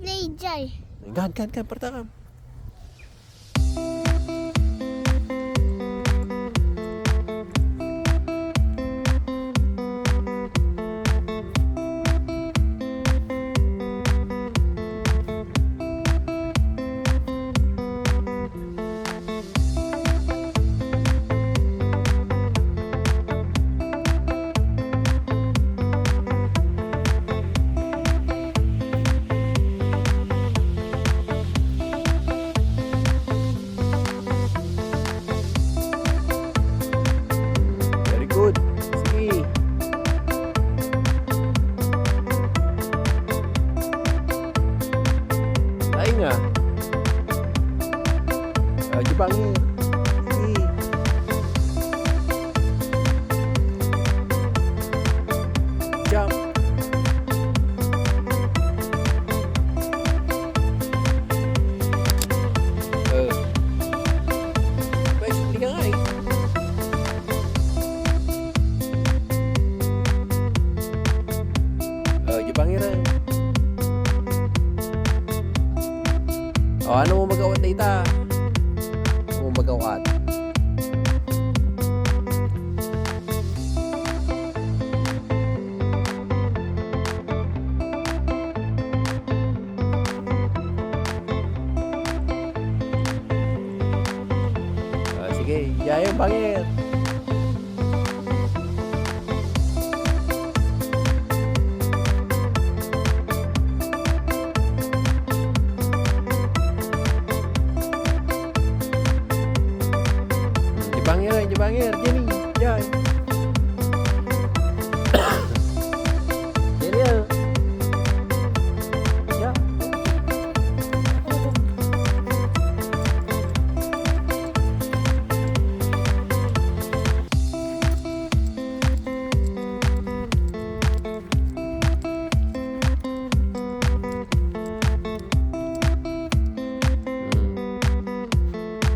Jay. Kan, pertakam. Good. Sige. Lain nga. Jepangin. Sige. Jump. Baik, hindi ka nga eh. Pangiran. Oh, ano mo magawat na ita? Ano mo magawat? Sige, jaya pangir. Jepangir, Jenny, Jai. Jenny, ya.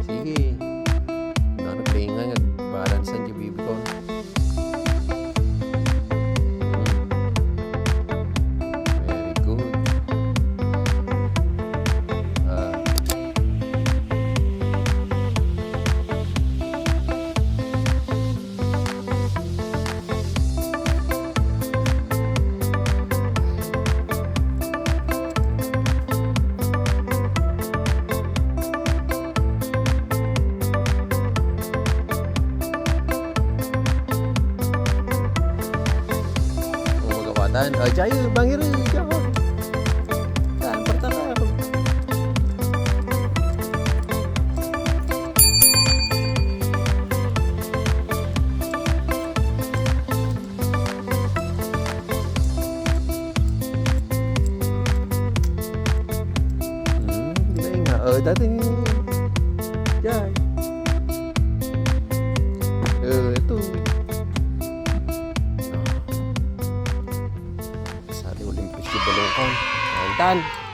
Sige. Balansan di bibi ko. Very good. Jaya, bangir, jawab. Kan, pertama. Kita ingat. Tadi ni. Jai. Itu. Sa Olympics di Balongkon. Tan.